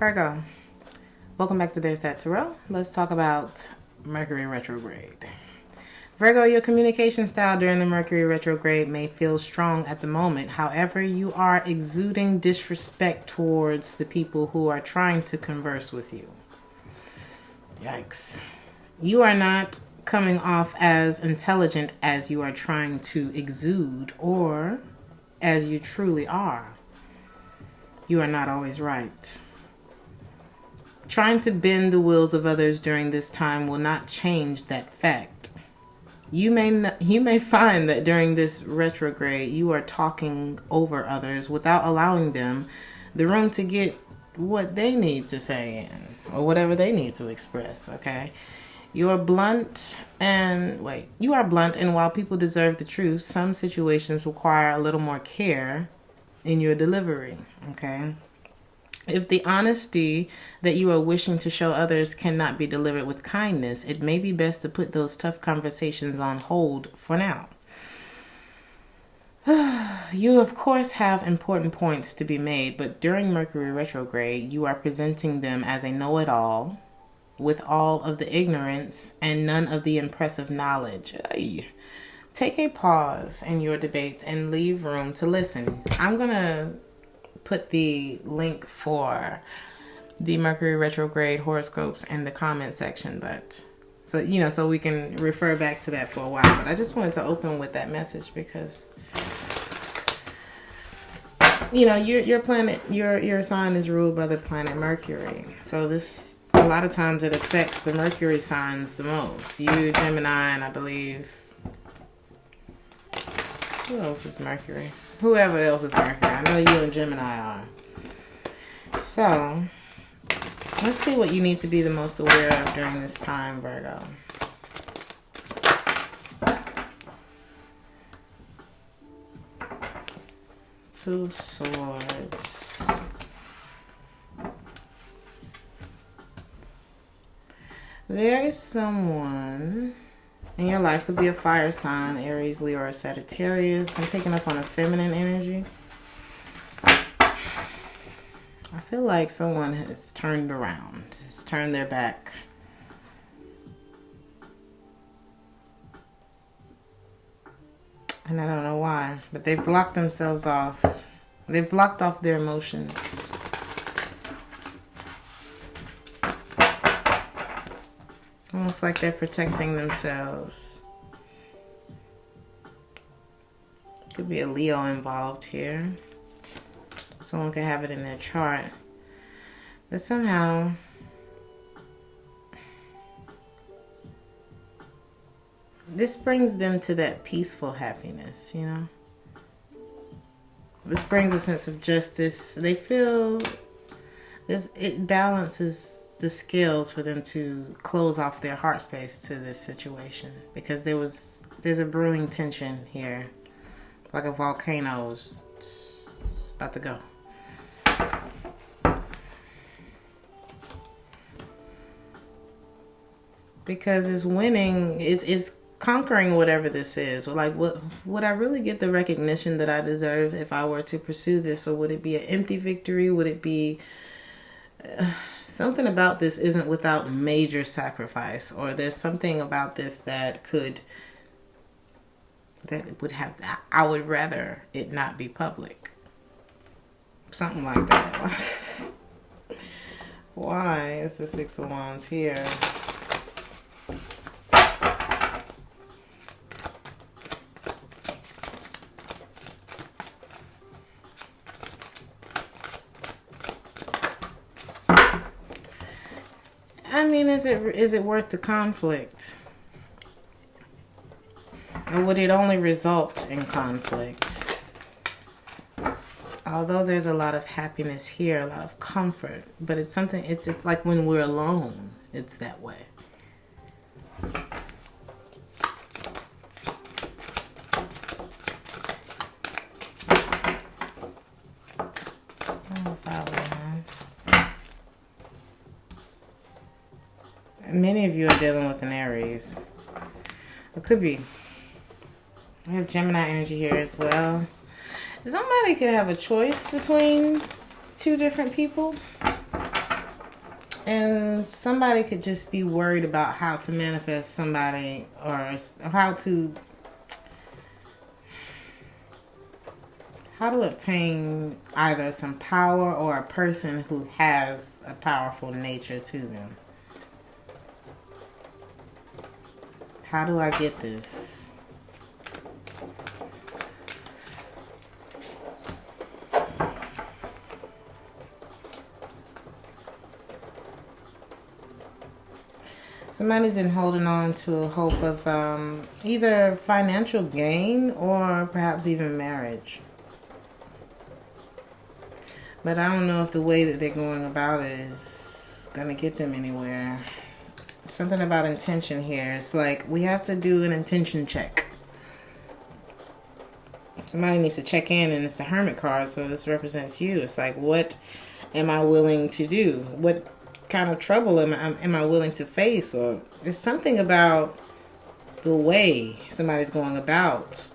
Virgo, welcome back to Theresthattarot. Let's talk about Mercury retrograde. Virgo, your communication style during the Mercury retrograde may feel strong at the moment. However, you are exuding disrespect towards the people who are trying to converse with you. Yikes. You are not coming off as intelligent as you are trying to exude or as you truly are. You are not always right. Trying to bend the wills of others during this time will not change that fact. You may find that during this retrograde, you are talking over others without allowing them the room to get what they need to say in, or whatever they need to express, okay? You are blunt, and while people deserve the truth, some situations require a little more care in your delivery, okay? If the honesty that you are wishing to show others cannot be delivered with kindness, it may be best to put those tough conversations on hold for now. You, of course, have important points to be made, but during Mercury retrograde, you are presenting them as a know-it-all with all of the ignorance and none of the impressive knowledge. Take a pause in your debates and leave room to listen. I'm going to put the link for the Mercury retrograde horoscopes in the comment section, but so we can refer back to that for a while. But I just wanted to open with that message because your planet, your sign is ruled by the planet Mercury. So this, a lot of times, it affects the Mercury signs the most. You, Gemini, and I believe, who else is Mercury? Whoever else is Mercury. I know you and Gemini are. So, let's see what you need to be the most aware of during this time, Virgo. Two of Swords. There is someone in your life, could be a fire sign, Aries, Leo, or Sagittarius. I'm picking up on a feminine energy. I feel like someone has turned around, has turned their back. And I don't know why, but they've blocked themselves off. They've blocked off their emotions. Almost like they're protecting themselves. Could be a Leo involved here. Someone could have it in their chart. But somehow, this brings them to that peaceful happiness, you know? This brings a sense of justice. They feel this, it balances the scales for them to close off their heart space to this situation, because there's a brewing tension here, like a volcano's about to go. Because it's winning, is conquering whatever this is. Or like, would I really get the recognition that I deserve if I were to pursue this, or would it be an empty victory? Would it be something about this isn't without major sacrifice, or there's something about this that would have, I would rather it not be public. Something like that. Why is the Six of Wands here? I mean, is it worth the conflict? Or would it only result in conflict? Although there's a lot of happiness here, a lot of comfort, but it's something, it's just like when we're alone, it's that way. Many of you are dealing with an Aries. It could be. We have Gemini energy here as well. Somebody could have a choice between two different people. And somebody could just be worried about how to manifest somebody, or how to obtain either some power or a person who has a powerful nature to them. How do I get this? Somebody's been holding on to a hope of either financial gain or perhaps even marriage. But I don't know if the way that they're going about it is going to get them anywhere. Something about intention here. It's like we have to do an intention check. Somebody needs to check in, and it's the Hermit card, so this represents you. It's like, what am I willing to do? What kind of trouble am I willing to face? Or there's something about the way somebody's going about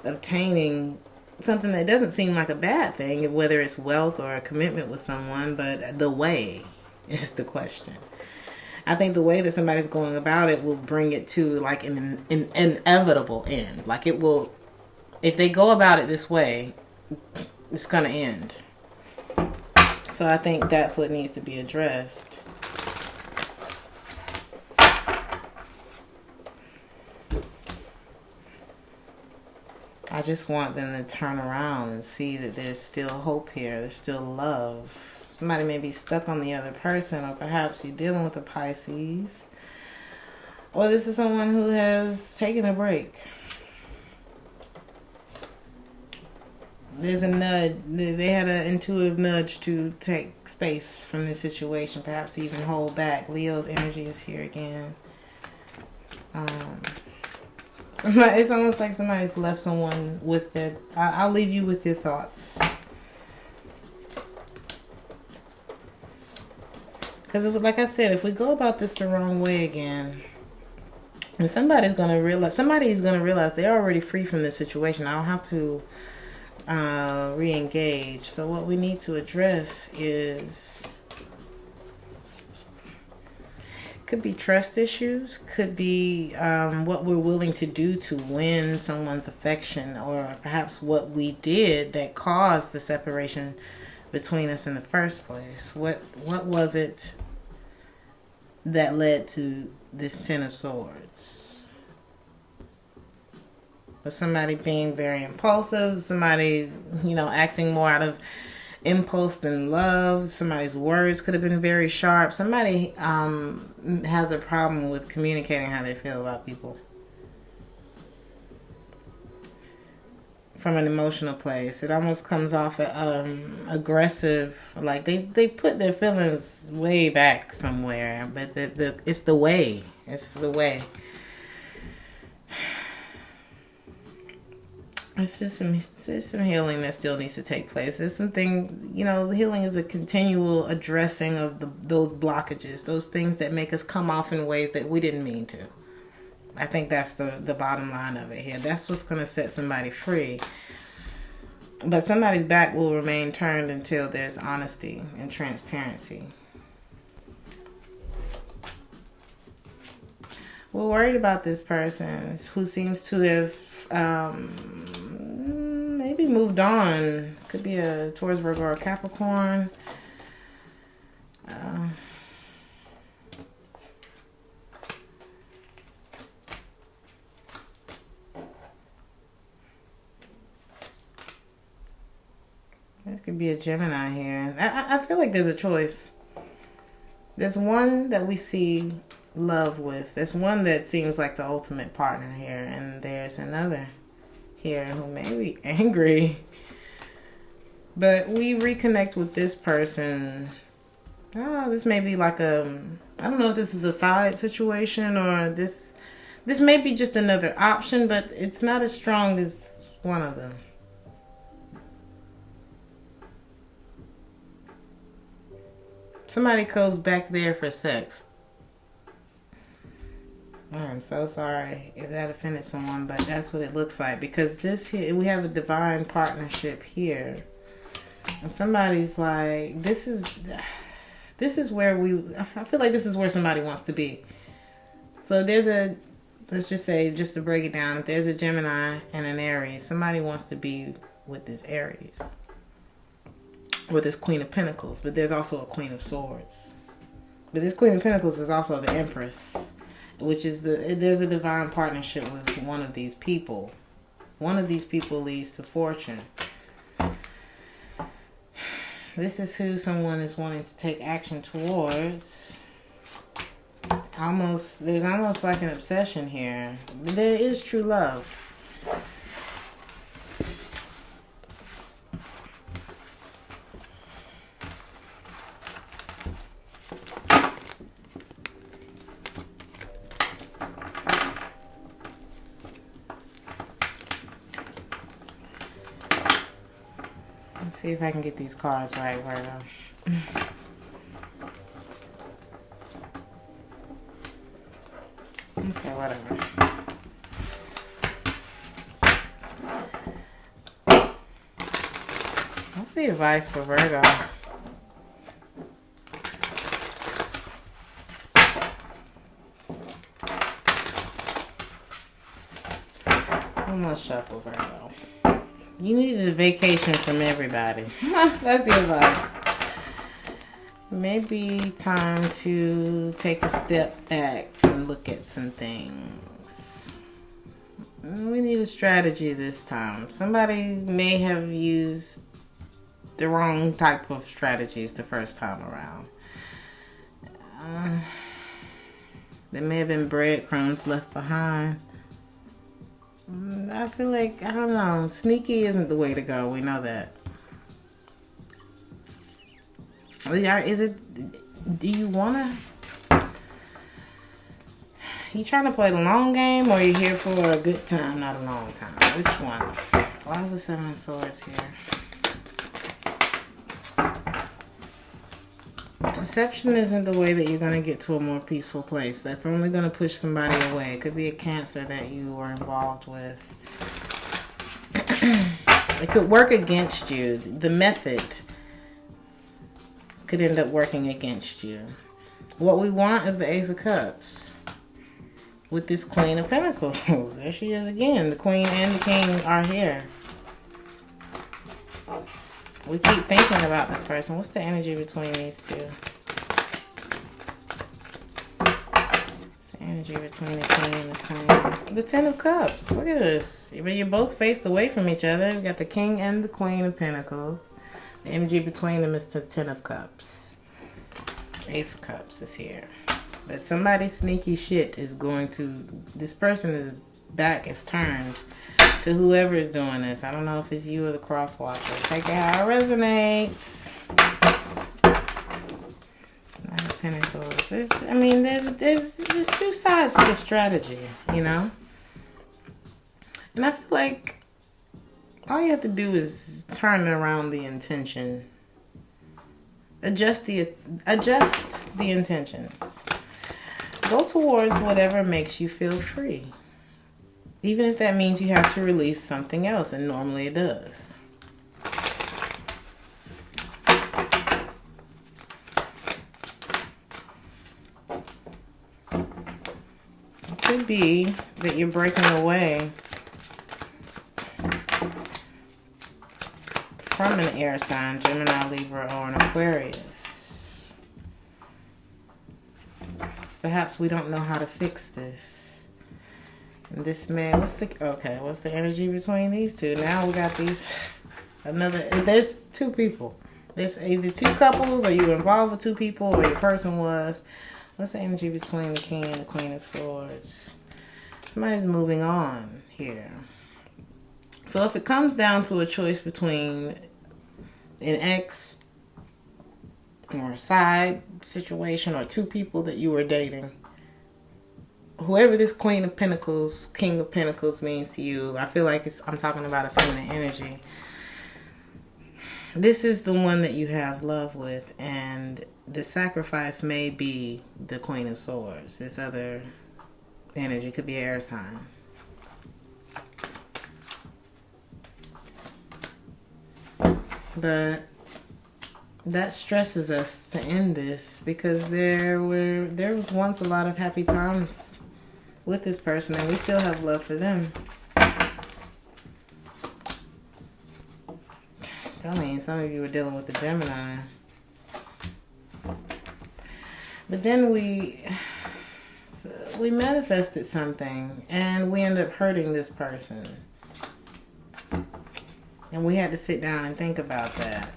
obtaining something that doesn't seem like a bad thing, whether it's wealth or a commitment with someone, but the way is the question. I think the way that somebody's going about it will bring it to like an inevitable end. Like it will, if they go about it this way, it's going to end. So I think that's what needs to be addressed. I just want them to turn around and see that there's still hope here. There's still love. Somebody may be stuck on the other person, or perhaps you're dealing with a Pisces. Or this is someone who has taken a break. There's a nudge. They had an intuitive nudge to take space from this situation. Perhaps even hold back. Leo's energy is here again. It's almost like somebody's left someone with their... I'll leave you with your thoughts. Because like I said, if we go about this the wrong way again, and somebody's going to realize they're already free from this situation. I don't have to re-engage. So what we need to address is, could be trust issues, could be what we're willing to do to win someone's affection, or perhaps what we did that caused the separation between us in the first place. What was it that led to this Ten of Swords? Was somebody being very impulsive? Somebody, acting more out of impulse than love? Somebody's words could have been very sharp. Somebody has a problem with communicating how they feel about people from an emotional place. It almost comes off aggressive, like they put their feelings way back somewhere, but it's the way. It's the way. It's just some healing that still needs to take place. There's something, healing is a continual addressing of those blockages, those things that make us come off in ways that we didn't mean to. I think that's the bottom line of it here. That's what's going to set somebody free. But somebody's back will remain turned until there's honesty and transparency. We're worried about this person who seems to have maybe moved on. Could be a Taurus, Virgo, or Capricorn. It could be a Gemini here. I feel like there's a choice. There's one that we see love with. There's one that seems like the ultimate partner here. And there's another here who may be angry. But we reconnect with this person. Oh, this may be like I don't know if this is a side situation or this may be just another option, but it's not as strong as one of them. Somebody goes back there for sex. I'm so sorry if that offended someone, but that's what it looks like. Because this here, we have a divine partnership here. And somebody's like, this is This is where I feel like this is where somebody wants to be. So let's just say, just to break it down, if there's a Gemini and an Aries, somebody wants to be with this Aries, with this Queen of Pentacles, but there's also a Queen of Swords. But this Queen of Pentacles is also the Empress, which is there's a divine partnership with one of these people. One of these people leads to fortune. This is who someone is wanting to take action towards. There's almost like an obsession here. But there is true love. Let's see if I can get these cards right, Virgo. Okay, whatever. What's the advice for Virgo? One more shuffle, Virgo. You need a vacation from everybody. That's the advice. Maybe time to take a step back and look at some things. We need a strategy this time. Somebody may have used the wrong type of strategies the first time around. There may have been breadcrumbs left behind. I feel like, I don't know, sneaky isn't the way to go. We know that. Is it, do you want to, you trying to play the long game, or you here for a good time, not a long time? Which one? Why is the Seven of Swords here? Deception isn't the way that you're going to get to a more peaceful place. That's only going to push somebody away. It could be a Cancer that you were involved with. It could work against you. The method could end up working against you. What we want is the Ace of Cups with this Queen of Pentacles. There she is again. The Queen and the King are here. We keep thinking about this person. What's the energy between these two? What's the energy between the King and the Queen? The Ten of Cups. Look at this. You're both faced away from each other. We've got the King and the Queen of Pentacles. The energy between them is the Ten of Cups. Ace of Cups is here. But somebody's sneaky shit is going to... This person's back is turned to whoever is doing this. I don't know if it's you or the cross watcher. Take it how it resonates. Nine of Pentacles. There's two sides to strategy, you know? And I feel like all you have to do is turn around the intention. Adjust the intentions. Go towards whatever makes you feel free. Even if that means you have to release something else, and normally it does. It could be that you're breaking away from an air sign, Gemini, Libra, or an Aquarius. Perhaps we don't know how to fix this. And this man, what's the energy between these two? Now we got there's two people. There's either two couples, or you involved with two people, or your person was. What's the energy between the King and the Queen of Swords? Somebody's moving on here. So if it comes down to a choice between an ex or a side situation, or two people that you were dating, whoever this Queen of Pentacles, King of Pentacles means to you, I feel like I'm talking about a feminine energy. This is the one that you have love with, and the sacrifice may be the Queen of Swords. This other energy could be air sign. But that stresses us to end this, because there was once a lot of happy times with this person, and we still have love for them. Tell me, some of you were dealing with the Gemini. But then we manifested something, and we ended up hurting this person. And we had to sit down and think about that.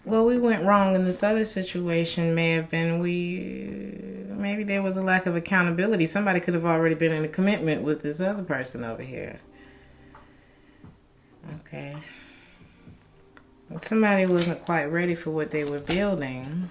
Well, we went wrong in this other situation. May have been maybe there was a lack of accountability. Somebody could have already been in a commitment with this other person over here. Okay. Somebody wasn't quite ready for what they were building.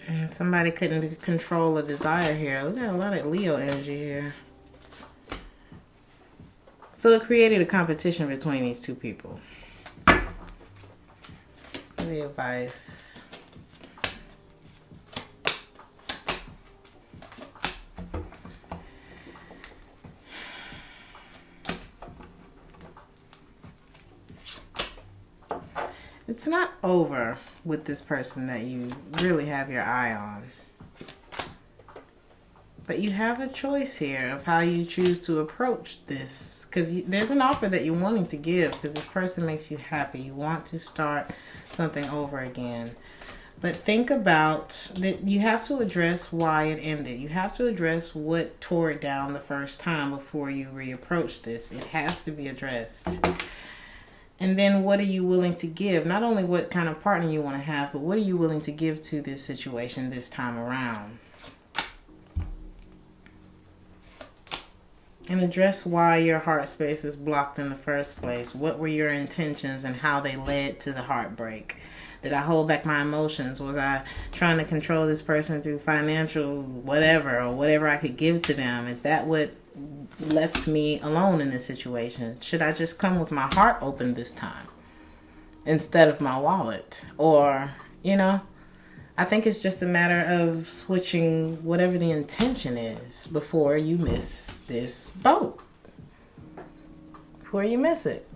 And somebody couldn't control a desire here. We got a lot of Leo energy here. So it created a competition between these two people. The advice. It's not over with this person that you really have your eye on. But you have a choice here of how you choose to approach this. Because there's an offer that you're wanting to give, because this person makes you happy. You want to start something over again. But think about that. You have to address why it ended. You have to address what tore it down the first time before you reapproach this. It has to be addressed. And then what are you willing to give? Not only what kind of partner you want to have, but what are you willing to give to this situation this time around? And address why your heart space is blocked in the first place. What were your intentions and how they led to the heartbreak? Did I hold back my emotions? Was I trying to control this person through financial whatever, or whatever I could give to them? Is that what left me alone in this situation? Should I just come with my heart open this time instead of my wallet? Or, I think it's just a matter of switching whatever the intention is before you miss this boat. Before you miss it.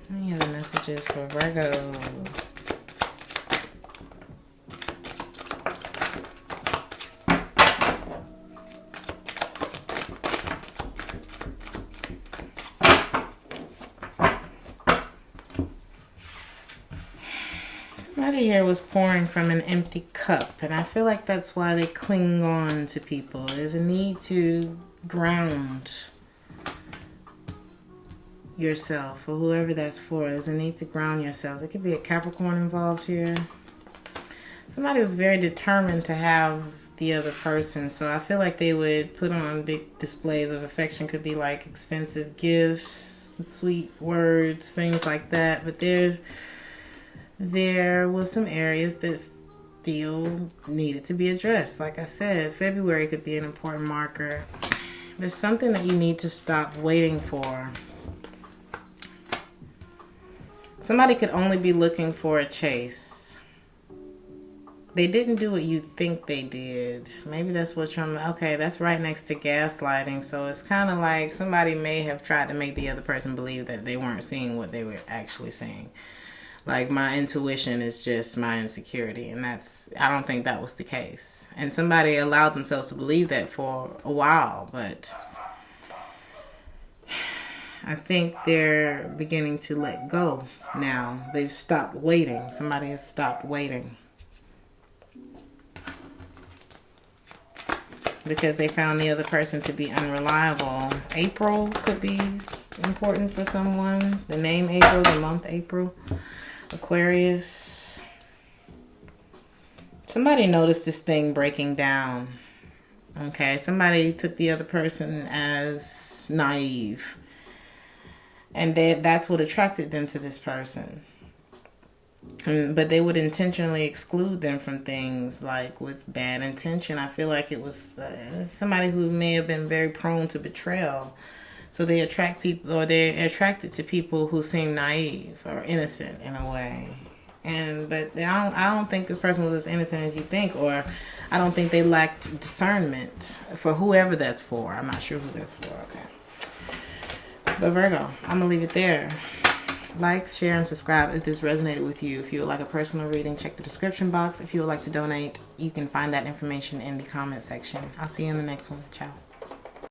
Any other messages for Virgo? Somebody here was pouring from an empty cup, and I feel like that's why they cling on to people. There's a need to ground yourself, or whoever that's for. There's a need to ground yourself. There could be a Capricorn involved here. Somebody was very determined to have the other person, so I feel like they would put on big displays of affection. Could be like expensive gifts, sweet words, things like that. But there was some areas that still needed to be addressed. Like I said, February could be an important marker. There's something that you need to stop waiting for. Somebody could only be looking for a chase. They didn't do what you think they did. Maybe that's what you're... Okay, that's right next to gaslighting. So it's kind of like somebody may have tried to make the other person believe that they weren't seeing what they were actually seeing. Like, my intuition is just my insecurity. And I don't think that was the case. And somebody allowed themselves to believe that for a while. But I think they're beginning to let go now. They've stopped waiting. Somebody has stopped waiting. Because they found the other person to be unreliable. April could be important for someone. The name April, the month April. Aquarius. Somebody noticed this thing breaking down. Okay, somebody took the other person as naive. And that's what attracted them to this person. But they would intentionally exclude them from things like with bad intention. I feel like it was somebody who may have been very prone to betrayal. So they attract people, or they're attracted to people who seem naive or innocent in a way. But I don't think this person was as innocent as you think, or I don't think they lacked discernment for whoever that's for. I'm not sure who that's for. Okay. But Virgo, I'm going to leave it there. Like, share, and subscribe if this resonated with you. If you would like a personal reading, check the description box. If you would like to donate, you can find that information in the comment section. I'll see you in the next one. Ciao.